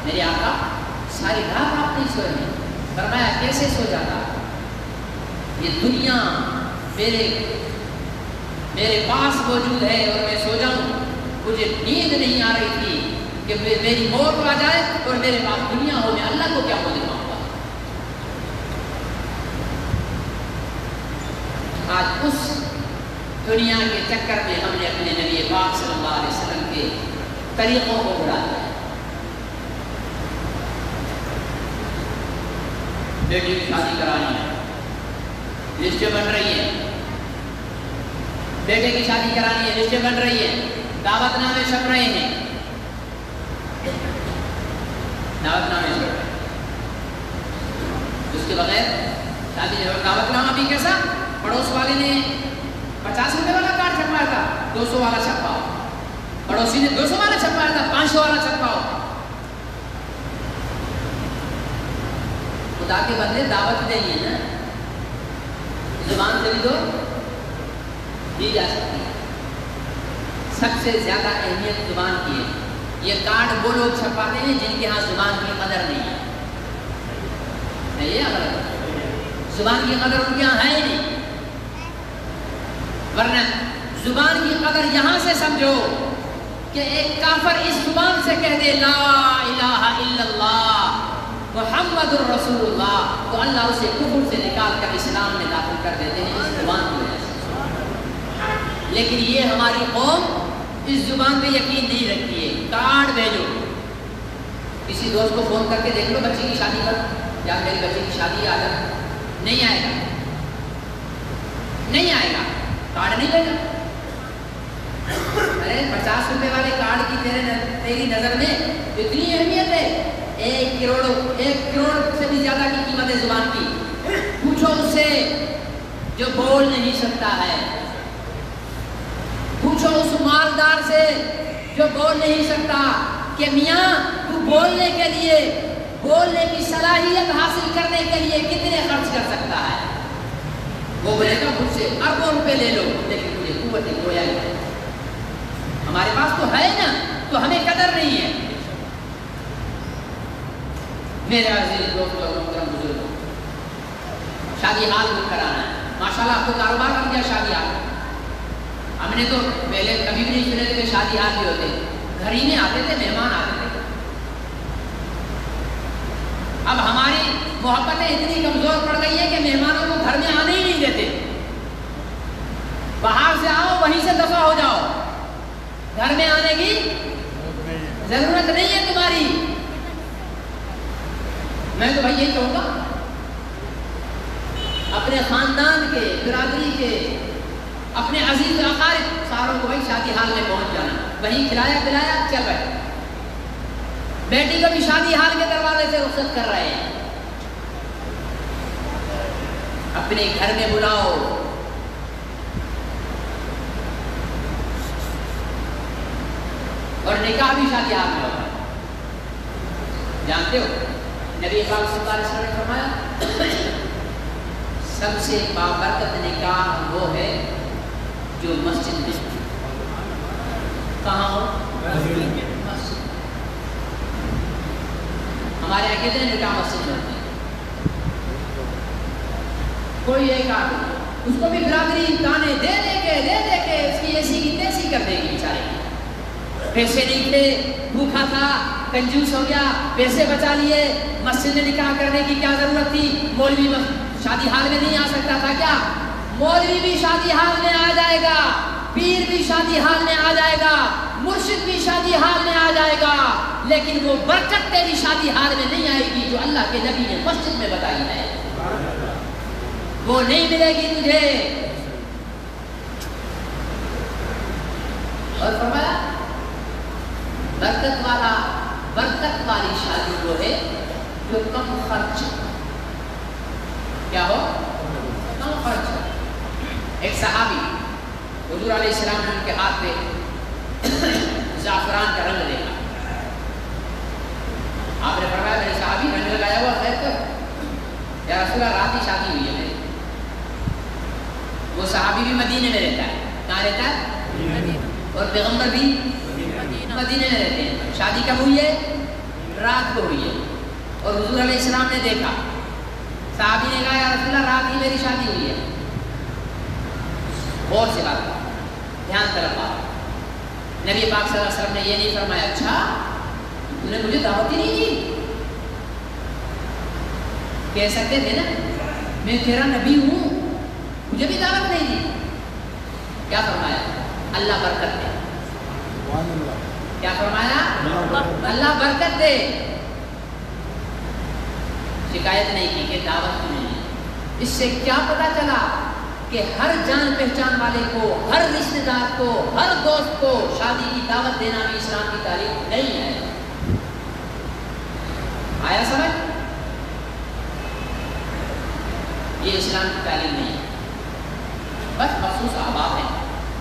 میرے آقا ساری رات آپ نہیں سوئے؟ فرمایا کیسے سو جاتا، یہ دنیا میرے پاس موجود ہے اور میں سو جاؤں، مجھے نیند نہیں آ رہی تھی کہ میری موت آ جائے اور میرے پاس دنیا ہو، میں اللہ کو کیا بول دکھاؤں گا۔ آج اس دنیا کے چکر میں ہم نے اپنے نبی پاک صلی اللہ علیہ وسلم کے طریقوں کو بھلا دیا۔ بیٹی کی شادی کرانی ہے، لسٹیں بن رہی ہیں، بیٹے کی شادی کرانی ہے، لسٹیں بن رہی ہیں، دعوت نامے چھپ رہے ہیں، دعوت نامے چھپ رہے ہیں، اس کے بغیر شادی دعوت نامہ بھی کیسا؟ پڑوس والے نے 50 روپے والا کارڈ چھپایا تھا، 200 والا چھپاؤ، پڑوسی نے 200 والا چھپایا تھا، 500 والا چھپاؤ۔ خدا کے بدلے دعوت دینی ہے نا، زبان سے بھی تو دی جا سکتی ہے، سب سے زیادہ اہمیت زبان کی ہے۔ یہ کارڈ وہ لوگ چھپاتے ہیں جن کے ہاں زبان کی قدر نہیں ہے، نہیں ہے، زبان کی قدر ان کے ہاں ہے ہی نہیں، ورنہ زبان کی قدر یہاں سے سمجھو کہ ایک کافر اس زبان سے کہہ دے لا الہ الا اللہ محمد الرسول اللہ، تو اللہ اسے کفر سے نکال کر اسلام میں داخل کر دیتے ہیں اس زبان کی وجہ سے۔ لیکن یہ ہماری قوم اس زبان پہ یقین نہیں رکھتی ہے، کارڈ بھیجو، کسی دوست کو فون کر کے دیکھ لو بچے کی شادی پر، یا میری بچے کی شادی آ جائے، نہیں آئے گا، نہیں آئے گا، کارڈ نہیں بھیجا۔ ارے 50 روپے والے کارڈ کی تیری نظر میں اتنی اہمیت ہے، 1 کروڑ سے بھی زیادہ کی قیمت ہے زبان کی۔ پوچھو اس سے جو بول نہیں سکتا ہے، پوچھو اس مالدار سے جو بول نہیں سکتا کہ میاں تو بولنے کے لیے، بولنے کی صلاحیت حاصل کرنے کے لیے کتنے خرچ کر سکتا ہے؟ وہ بولے گا مجھ سے اربوں روپے لے لو، لیکن مجھے قوت گویا ہے، ہمارے پاس تو ہے نا، تو ہمیں قدر نہیں ہے۔ میرے عزیز دوستو اور محترم بزرگوں، شادی حال بک کرانا ہے، ماشاءاللہ آپ کو کاروبار بن گیا شادی حال۔ ہم نے تو پہلے کبھی بھی نہیں سنے تھے کہ شادی حال بھی ہوتے، گھر ہی میں آتے تھے، مہمان آتے تھے۔ اب ہماری محبتیں اتنی کمزور پڑ گئی ہیں کہ مہمانوں کو گھر میں آنے ہی نہیں دیتے، باہر سے آؤ وہیں سے دفع ہو جاؤ، گھر میں آنے کی ضرورت نہیں ہے تمہاری۔ میں تو بھائی یہ کہوں گا اپنے خاندان کے، برادری کے، اپنے عزیز اقارب ساروں کو وہی شادی حال میں پہنچ جانا، وہیں کھلایا پلایا چل رہے، بیٹی کو بھی شادی حال کے دروازے سے رخصت کر رہے ہیں، اپنے گھر میں بلاؤ، اور نکاح بھی شادی حال میں ہوگا۔ جانتے ہو نبی پاک صلی اللہ علیہ وسلم نے فرمایا سب سے بابرکت نکاح وہ ہے جو مسجد میں، کہاں ہو؟ مسجد۔ ہمارے یہاں کتنے نکاح مسجد میں ہوتے ہیں؟ کوئی ایک آدمی اس کو بھی برادری تانے دے دے کے اس کی ایسی کی تیسی کر دے گی بیچارے کی، پیسے نہیں تھے، بھوکا تھا، کنجوس ہو گیا، پیسے بچا لیے، مسجد میں نکاح کرنے کی کیا ضرورت تھی؟ مولوی شادی حال میں نہیں آ سکتا تھا کیا؟ مولوی بھی شادی حال میں آ جائے گا، پیر بھی شادی حال میں آ جائے گا، مرشد بھی شادی حال میں آ جائے گا، لیکن وہ برکت تیری شادی حال میں نہیں آئے گی جو اللہ کے نبی نے مسجد میں بتائی ہے، وہ نہیں ملے گی تجھے۔ اور فرمایا برکت والی شادی وہ ہے جو کم خرچ، کیا ہو؟ کم خرچ۔ ایک صحابی حضور علیہ السلام نے ان کے ہاتھ پہ زعفران کا رنگ دیکھا، آپ نے فرمایا میرے صحابی رنگ لگایا ہوا خیر کر، یا رسول اللہ رات ہی شادی ہوئی ہے میری۔ وہ صحابی بھی مدینے میں رہتا ہے، کہاں رہتا ہے؟ اور پیغمبر بھی مدینے میں رہتے ہیں۔ شادی کب ہوئی ہے؟ رات کو ہوئی ہے، اور حضور علیہ السلام نے دیکھا، صحابی نے کہا یا رسول اللہ رات ہی میری شادی ہوئی ہے۔ غور سے بات کرو، دھیان طرف بات، نبی پاک صلی اللہ علیہ وسلم نے یہ نہیں فرمایا اچھا تو نے مجھے دعوت ہی نہیں دی؟ کہہ سکتے تھے نا میں تیرا نبی ہوں، مجھے بھی دعوت نہیں دی۔ کیا فرمایا؟ اللہ برکت دے۔ کیا فرمایا؟ اللہ برکت دے۔ شکایت نہیں کی کہ دعوت کیوں نہیں۔ اس سے کیا پتا چلا کہ ہر جان پہچان والے کو، ہر رشتہ دار کو، ہر دوست کو شادی کی دعوت دینا بھی اسلام کی تعلیم نہیں ہے۔ آیا سمجھ؟ یہ اسلام کی تعلیم نہیں ہے، بس مخصوص احباب ہیں۔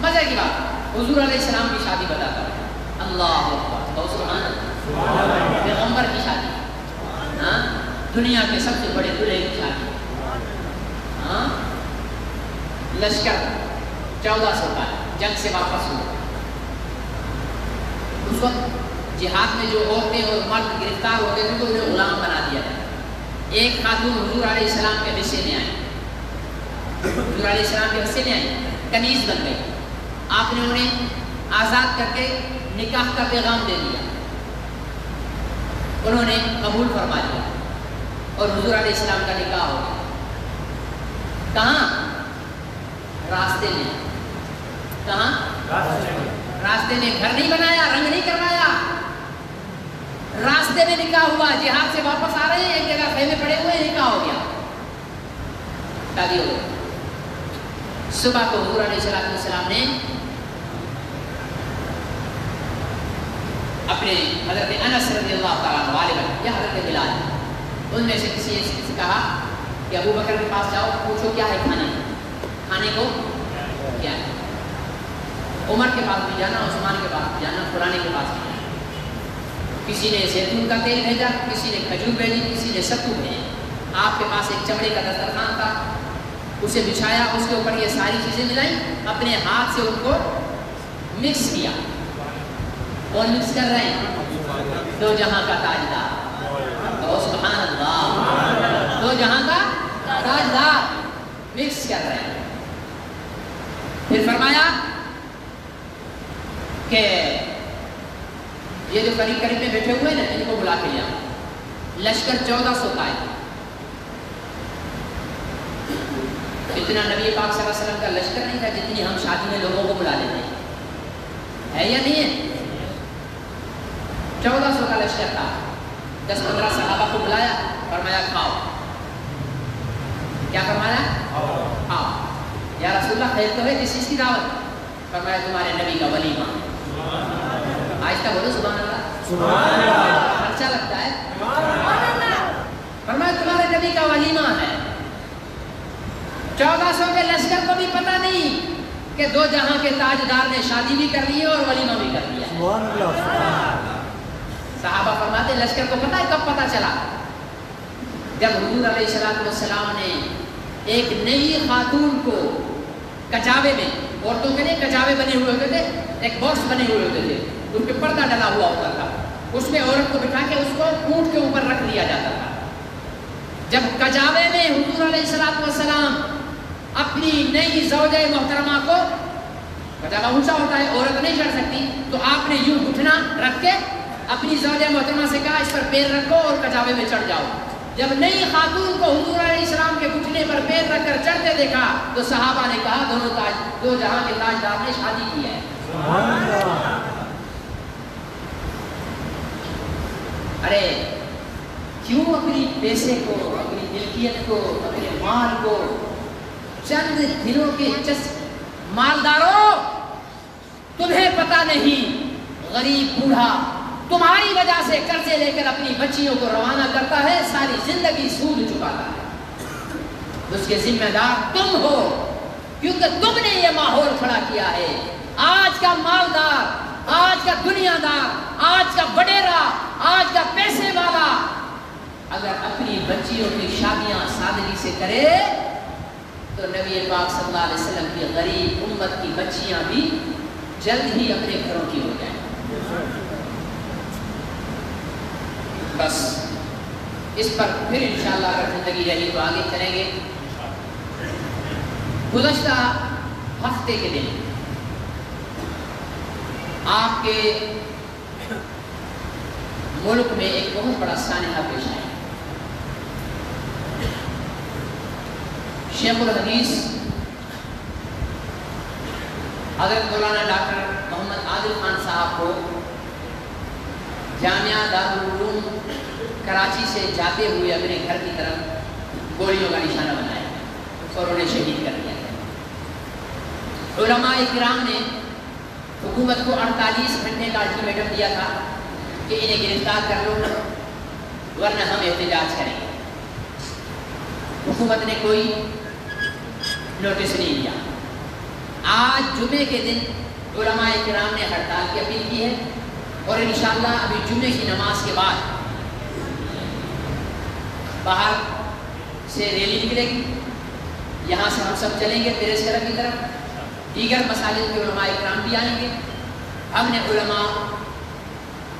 مزے کی بات، حضور علیہ السلام کی شادی بتاتا ہے، اللہ اکبر، سبحان اللہ، پیغمبر کی شادی، ہاں دنیا کے سب سے بڑے دلہے کی شادی، ہاں لشکر 1400 کا جنگ سے واپس ہوا، اس وقت جہاد میں جو عورتیں اور مرد گرفتار ہوتے تھے تو انہیں غلام بنا دیا تھا۔ ایک خاتون حضور علیہ السلام کے حصے میں آئی، حضور علیہ السلام کے حصے میں آئی، کنیز بن گئی، آپ نے انہیں آزاد کر کے نکاح کا پیغام دے دیا، انہوں نے قبول فرما لیا اور حضور علیہ السلام کا نکاح ہو گیا۔ کہاں؟ راستے میں۔ کہاں؟ راستے میں۔ گھر نہیں بنایا، رنگ نہیں کروایا، راستے میں نکاح ہوا۔ جہاد سے واپس آ رہے ہیں، ایک جگہ خیمے پڑے ہوئے، نکاح ہو گیا، شادی ہو گئی۔ صبح کو حضور علیہ السلام نے اپنے حضرت انس رضی اللہ تعالیٰ عنہ یا حضرت بلال، ان میں سے کسی سے کہا کہ ابو بکر کے پاس جاؤ، پوچھو کیا ہے کھانے کو کیا ہے۔ عمر کے پاس بھی جانا، عثمان کے پاس بھی جانا، فلانے کے پاس بھی جانا۔ کسی نے زیتون کا تیل بھیجا، کسی نے کھجور بھیجی، کسی نے ستو بھیجی۔ آپ کے پاس ایک چمڑے کا دسترخوان تھا، اسے بچھایا، اس کے اوپر یہ ساری چیزیں ملائیں، اپنے ہاتھ سے ان کو مکس کیا۔ کون مکس کر رہے ہیں؟ دو جہاں کا تاجدار، تو سبحان اللہ، دو جہاں کا تاجدار مکس کر رہے ہیں۔ پھر فرمایا کہ یہ جو قریب قریب میں بیٹھے ہوئے نا ان کو بلا کے لیا۔ لشکر 1400 کا ہے، اتنا نبی پاک صلی اللہ علیہ وسلم کا لشکر نہیں تھا جتنی ہم شادی میں لوگوں کو بلا لیتے ہیں، ہے یا نہیں ہے؟ 1400 کا لشکر تھا، 10-15 صحابہ کو بلایا، فرمایا کھاؤ۔ کیا فرمایا؟ کھاؤ۔ یا رسول اللہ خیر تو ہے، کس چیز کی دعوت؟ فرمایا تمہارے نبی کا ولیمہ۔ آہستہ بولو سبحان اللہ۔ سبحان اللہ۔ اچھا لگتا ہے؟ فرمایا تمہارے نبی کا ولیمہ ہے۔ 1400 کے لشکر کو بھی پتہ نہیں کہ دو جہاں کے تاجدار نے شادی بھی کر لی ہے اور ولیمہ بھی کر لیا ہے۔ سبحان اللہ۔ صحابہ فرماتے ہیں لشکر کو پتہ ہے کب پتہ چلا؟ جب حضور علیہ السلام نے ایک نئی خاتون کو کچاوے میں، عورتوں کے لیے کچاوے بنے ہوئے ہوتے تھے، ایک باکس بنے ہوئے ہوتے تھے، ان پہ پردہ ڈلا ہوا ہوتا تھا، اس میں عورت کو بٹھا کے اس کو اونٹ کے اوپر رکھ دیا جاتا تھا۔ جب کچاوے میں حضور علیہ السلام اپنی نئی زوجہ محترمہ کو، کچاوا اونچا ہوتا ہے عورت نہیں چڑھ سکتی، تو آپ نے یوں گھٹنا رکھ کے اپنی زوجہ محترمہ سے کہا اس پر پیر رکھو اور کچاوے میں چڑھ جاؤ۔ جب نئی خاتون کو حضور علیہ السلام کے گھٹنے پر پیر رکھ کر چڑھتے دیکھا تو صحابہ نے کہا دو جہاں کے تاجدار نے شادی کی ہے۔ سبحان اللہ۔ ارے کیوں اپنی پیسے کو، اپنی ملکیت کو، اپنے مال کو چند دنوں کے مالداروں تمہیں پتہ نہیں غریب بوڑھا تمہاری وجہ سے قرضے لے کر اپنی بچیوں کو روانہ کرتا ہے، ساری زندگی سود چکاتا ہے، اس کے ذمہ دار تم ہو کیونکہ تم نے یہ ماحول کھڑا کیا ہے۔ آج کا مالدار، آج کا دنیا دار، آج کا وڈیرا، آج کا پیسے والا اگر اپنی بچیوں کی شادیاں سادگی سے کرے تو نبی پاک صلی اللہ علیہ وسلم کی غریب امت کی بچیاں بھی جلد ہی اپنے گھروں کی ہو جائیں۔ بس اس پر پھر انشاءاللہ اگر زندگی رہی تو آگے چلیں گے۔ گزشتہ ہفتے کے دن آپ کے ملک میں ایک بہت بڑا سانحہ پیش آیا۔ شیخ الحدیث حضرت مولانا ڈاکٹر محمد عادل خان صاحب کو جامعہ دارالعلوم کراچی سے جاتے ہوئے اپنے گھر کی طرف گولیوں کا نشانہ بنایا اور انہیں شہید کر دیا۔ علماء کرام نے حکومت کو 48 گھنٹے کا الٹیمیٹم دیا تھا کہ انہیں گرفتار کر لو ورنہ ہم احتجاج کریں گے۔ حکومت نے کوئی نوٹس نہیں دیا۔ آج جمعے کے دن علماء کرام نے ہڑتال کی اپیل کی ہے اور انشاءاللہ ابھی جمعے کی نماز کے بعد باہر سے ریلی نکلے گی، یہاں سے ہم سب چلیں گے پریس کلب کی طرف، دیگر مساجد کے علماء کرام بھی آئیں گے۔ ہم نے علماء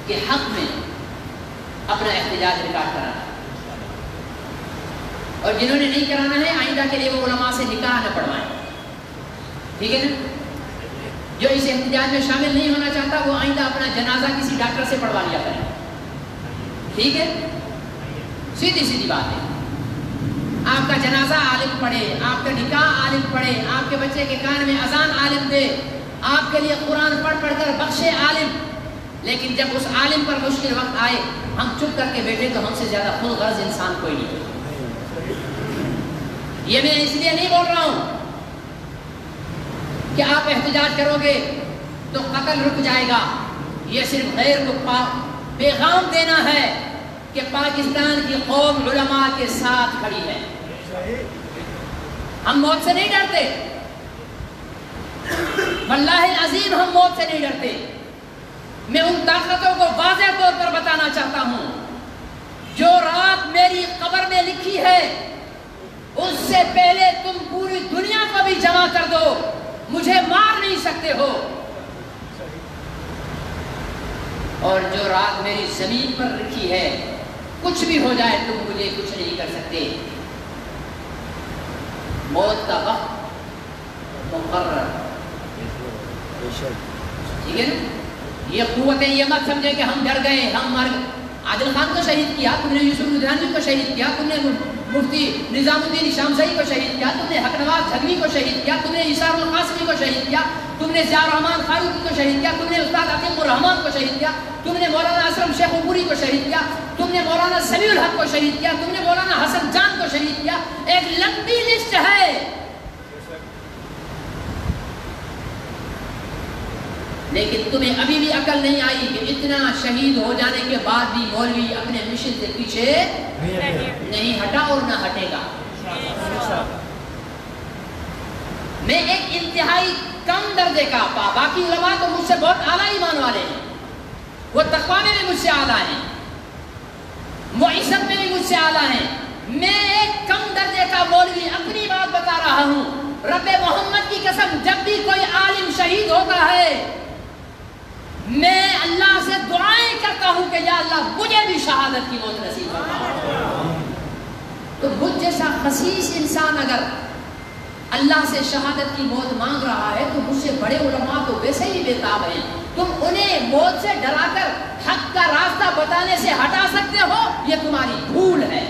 کے حق میں اپنا احتجاج ریکارڈ کرانا ہے اور جنہوں نے نہیں کرانا ہے آئندہ کے لیے وہ علماء سے نکاح نہ پڑھوائیں، ٹھیک ہے نا؟ جو اس احتجاج میں شامل نہیں ہونا چاہتا وہ آئندہ اپنا جنازہ کسی ڈاکٹر سے پڑھوا لیا کریں، ٹھیک ہے؟ سیدھی سیدھی بات ہے۔ آپ کا جنازہ عالم پڑھے، آپ کا نکاح عالم پڑھے، آپ کے بچے کے کان میں اذان عالم دے، آپ کے لیے قرآن پڑھ پڑھ کر بخشے عالم، لیکن جب اس عالم پر مشکل وقت آئے ہم چپ کر کے بیٹھے تو ہم سے زیادہ خود غرض انسان کوئی نہیں۔ یہ میں اس لیے نہیں بول رہا ہوں کہ آپ احتجاج کرو گے تو قتل رک جائے گا، یہ صرف غیر کو پیغام دینا ہے کہ پاکستان کی قوم علماء کے ساتھ کھڑی ہے۔ ہم موت سے نہیں ڈرتے، واللہ العظیم ہم موت سے نہیں ڈرتے۔ میں ان طاقتوں کو واضح طور پر بتانا چاہتا ہوں جو رات میری قبر میں لکھی ہے اس سے پہلے تم پوری دنیا کو بھی جمع کر دو، مجھے مار نہیں سکتے ہو، اور جو رات میری زمین پر لکھی ہے کچھ بھی ہو جائے تم مجھے کچھ نہیں کر سکتے۔ موت کا وقت مقرر، ٹھیک ہے نا؟ یہ قوتیں یہ مت سمجھے کہ ہم ڈر گئے، ہم مر گئے۔ عادل خان کو شہید کیا تم نے، یوسف لدھیانوی کو شہید کیا تم نے، مفتی نظام الدین شامزئی کو شہید کیا تم نے، حق نواز جھگوی کو شہید کیا تم نے، ایثار القاسمی کو شہید کیا تم نے، ضیاء الرحمان فاروقی کو شہید کیا تم نے، استاد عتیق الرحمان کو شہید کیا تم نے، مولانا اسلم شیخ عبوری کو شہید کیا تم نے، مولانا سمیع الحق کو شہید کیا تم نے، مولانا حسن جان کو شہید کیا۔ ایک لمبی لسٹ ہے لیکن تمہیں ابھی بھی عقل نہیں آئی کہ اتنا شہید ہو جانے کے بعد بھی مولوی اپنے مشن سے پیچھے نہیں ہٹا اور نہ ہٹے گا. میں ایک انتہائی کم درجے کا باقی علماء تو مجھ سے بہت اعلیٰ ایمان والے ہیں, وہ تقوی میں بھی مجھ سے اعلیٰ ہیں, معیشت میں بھی مجھ سے اعلیٰ ہیں. میں ایک کم درجے کا مولوی اپنی بات بتا رہا ہوں. رب محمد کی قسم جب بھی کوئی عالم شہید ہوتا ہے میں اللہ سے دعائیں کرتا ہوں کہ یا اللہ مجھے بھی شہادت کی موت نصیب فرما. تو مجھ جیسا خسیس انسان اگر اللہ سے شہادت کی موت مانگ رہا ہے تو مجھ سے بڑے علماء تو ویسے ہی بے تاب ہیں. تم انہیں موت سے ڈرا کر حق کا راستہ بتانے سے ہٹا سکتے ہو, یہ تمہاری بھول ہے.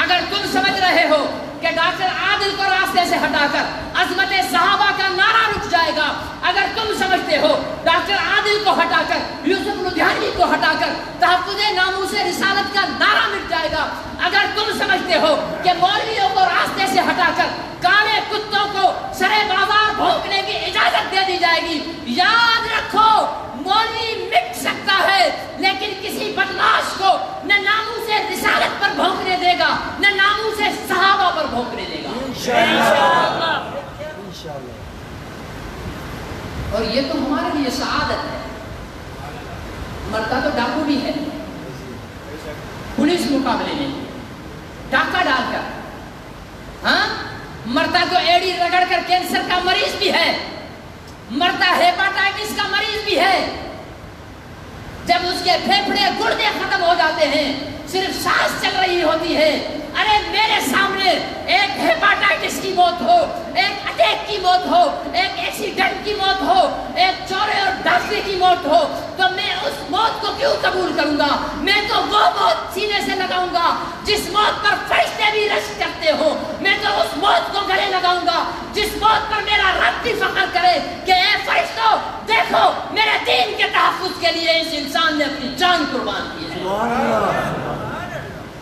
اگر تم سمجھ رہے ہو کہ ڈاکٹر عادل کو راستے سے ہٹا کر عظمت صحابہ کا نعرہ رک جائے گا, اگر تم سمجھتے ہو ڈاکٹر عادل کو ہٹا کر یوسف لدھیانوی کو ہٹا کر تحفظ ناموس رسالت کا نعرہ مٹ جائے گا, اگر تم سمجھتے ہو کہ مولویوں کو راستے سے ہٹا کر کالے کتوں کو سرے بازار بھونکنے کی اجازت دے دی جائے گی, یاد رکھو مولوی مٹ سکتا ہے لیکن کسی بدماش کو نہ ناموس رسالت پر بھونکنے دے گا نہ ناموس صحابہ پر بھونکنے دے گا انشاءاللہ. اور یہ تو ہمارے لیے سعادت ہے. مرتا تو ڈاکو بھی ہے پولیس مقابلے میں ڈاکہ ڈال کر, ہاں مرتا تو ایڑی رگڑ کر کینسر کا مریض بھی ہے, مرتا ہیپاٹائٹس کا مریض بھی ہے. جب اس کے پھیپھڑے گردے ختم ہو جاتے ہیں صرف سانس چل رہی ہوتی ہے, ارے میرے سامنے ایک ہیپاٹائٹس کی موت ہو, ایک اٹیک کی موت ہو, ایک ایکسیڈنٹ کی موت ہو, ایک چورے اور ڈاکے کی موت ہو, تو میں اس موت کو کیوں قبول کروں گا؟ میں تو وہ موت سینے سے لگاؤں گا جس موت پر فرشتے بھی رشک کرتے ہو. میں تو اس موت کو گلے لگاؤں گا جس موت پر میرا رب بھی فخر کرے کہ اے فرشتوں دیکھو میرے دین کے تحفظ کے لیے اس انسان نے اپنی جان قربان کی ہے.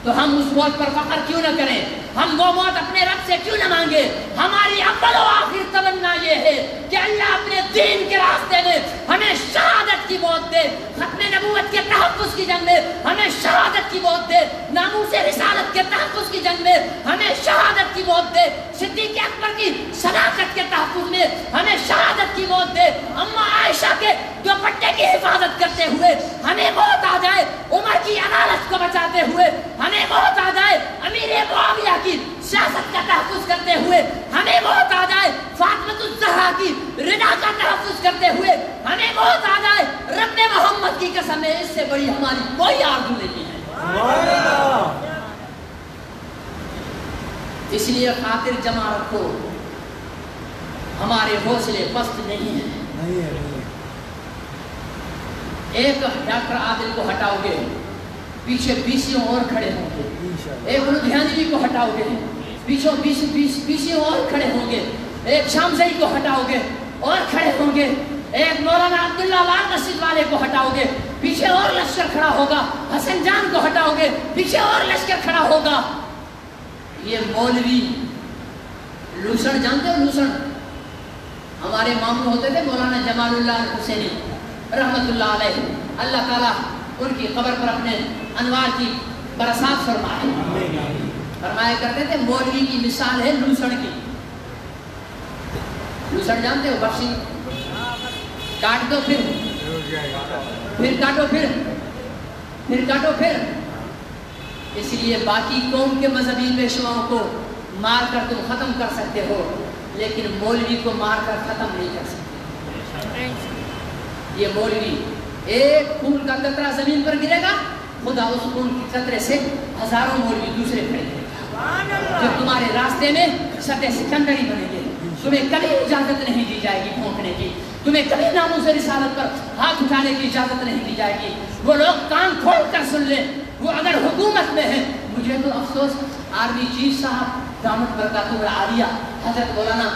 تو ہم اس موت پر فخر کیوں نہ کریں؟ ہم وہ موت اپنے رب سے کیوں نہ مانگے؟ ہماری اول و آخر تمنا یہ ہے کہ اللہ اپنے دین کے راستے میں ہمیں شہادت کی موت دے, ختم نبوت کے تحفظ کی جنگ میں ہمیں شہادت کی موت دے, ناموس رسالت کے تحفظ کی جنگ میں ہمیں شہادت کی موت دے, صدیق اکبر کی صداقت کے تحفظ میں ہمیں شہادت کی موت دے, اماں عائشہ کے دوپٹے کی حفاظت کرتے ہوئے ہمیں موت آ جائے, عمر کی عدالت کو بچاتے ہوئے ہمیں موت آ جائے, امیر معاویہ کی سیاست کا تحفظ کرتے ہوئے ہمیں موت آ جائے, فاطمہ الزہرا کی رضا کا تحفظ کرتے ہوئے ہمیں موت آ جائے. رب محمد کی قسم ہے اس سے بڑی ہماری کوئی آرزو نہیں ہے. اس لیے خاطر جمع رکھو, ہمارے حوصلے پست نہیں ہیں. ایک ڈاکٹر عادل کو ہٹاؤ گے پیچھے 20 اور کھڑے ہوں گے, ایک لدھیانوی کو ہٹاؤ گے پیچھے 20 اور کھڑے ہوں گے, ایک شامزئی کو ہٹاؤ گے اور کھڑے ہوں گے, ایک مولانا عبداللہ لال مسجد والے کو ہٹاؤ گے پیچھے اور لشکر کھڑا ہوگا, حسن جان کو ہٹاؤ گے پیچھے اور لشکر کھڑا ہوگا. یہ مولوی لوسن جانتے ہو؟ لوسن ہمارے ماموں ہوتے تھے مولانا جمال اللہ حسینی رحمت اللہ علیہ, اللہ تعالیٰ ان کی قبر پر اپنے انوار کی برسات فرمایا کرتے تھے مولوی کی مثال ہے لوسن کی. لوسن جانتے ہو؟ بخشی کاٹ دو پھر کاٹو پھر کاٹو پھر. اس لیے باقی قوم کے مذہبی پیشواؤں کو مار کر تم ختم کر سکتے ہو لیکن مولوی کو مار کر ختم نہیں کر سکتے. یہ مولوی ایک خون کا قطرہ زمین پر گرے گا, خدا اس خون کے قطرے سے ہزاروں مولوی دوسرے کھڑے دے گا جو تمہارے راستے میں سطح سکندری بنے گے. تمہیں کبھی اجازت نہیں دی جائے گی بھونکنے کی, تمہیں کبھی ناموس رسالت پر ہاتھ اٹھانے کی اجازت نہیں دی جائے گی. وہ لوگ کان کھول کر سن لیں, وہ اگر حکومت میں ہیں. مجھے تو افسوس آرمی چیف صاحب دامت برکاتہ العالیہ حضرت مولانا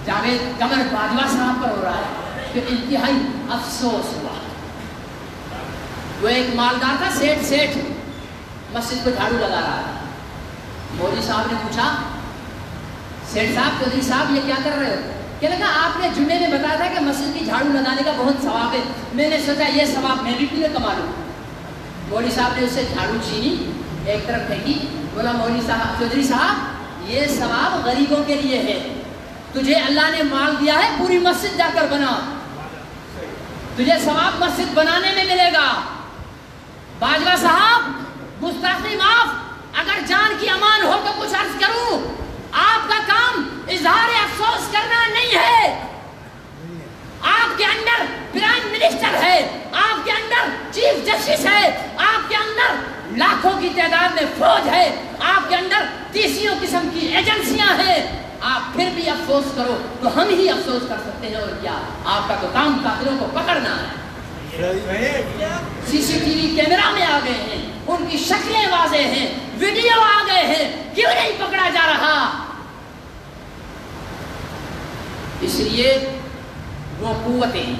جاوید قمر باجوہ صاحب پر ہو رہا ہے کہ انتہائی افسوس ہوا. وہ ایک مالدار تھا, سیٹھ مسجد کو جھاڑو لگا رہا تھا. مولوی صاحب نے پوچھا, سیٹھ صاحب چودھری صاحب یہ کیا کر رہے ہو؟ کہ لگا آپ نے جمعے میں بتایا تھا کہ مسجد کی جھاڑو لگانے کا بہت ثواب ہے، میں نے سوچا یہ ثواب میں بھی کیوں کما لوں۔ مولوی صاحب نے اس سے جھاڑو چھینی، ایک طرف پھینکی، بولا مولوی صاحب، چودھری صاحب یہ ثواب غریبوں کے لیے ہے، تجھے اللہ نے مال دیا ہے پوری مسجد جا کر بنا، تجھے ثواب مسجد بنانے میں ملے گا۔ باجوہ صاحب گستاخی معاف، اگر جان کی امان ہو تو کچھ عرض کروں، آپ کا کام اظہار افسوس کرنا نہیں ہے، آپ کے اندر پرائم منسٹر ہے، آپ کے اندر چیف جسٹس ہے، آپ کے اندر لاکھوں کی تعداد میں فوج ہے، آپ کے اندر تیسیوں قسم کی ایجنسیاں ہیں، آپ پھر بھی افسوس کرو تو ہم ہی افسوس کر سکتے ہیں، اور کیا آپ کا تو کام قاتلوں کو پکڑنا ہے۔ سی سی ٹی وی کیمرہ میں آ گئے ہیں، ان کی شکلیں واضح ہیں، ویڈیو آ گئے ہیں، کیوں نہیں پکڑا جا رہا؟ اس لیے وہ قوتیں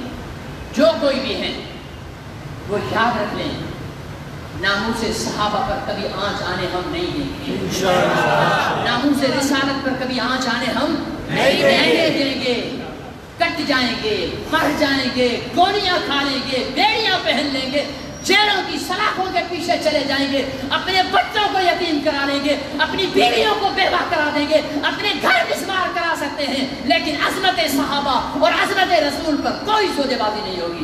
جو کوئی بھی ہیں وہ یاد رکھ لیں، ناموس صحابہ پر کبھی آنچ آنے ہم نہیں دیں گے، ناموس رسالت پر کبھی آنچ آنے ہم نہیں دیں گے، کٹ جائیں گے، مر جائیں گے، گولیاں کھا لیں گے، بیڑیاں پہن لیں گے، جیلوں کی سلاخوں کے پیچھے چلے جائیں گے، اپنے بچوں کو یتیم کرا لیں گے، اپنی بیویوں کو بیوہ کرا دیں گے، اپنے گھر مسمار کرا سکتے ہیں، لیکن عظمت صحابہ اور عظمت رسول پر کوئی سودے بازی نہیں ہوگی۔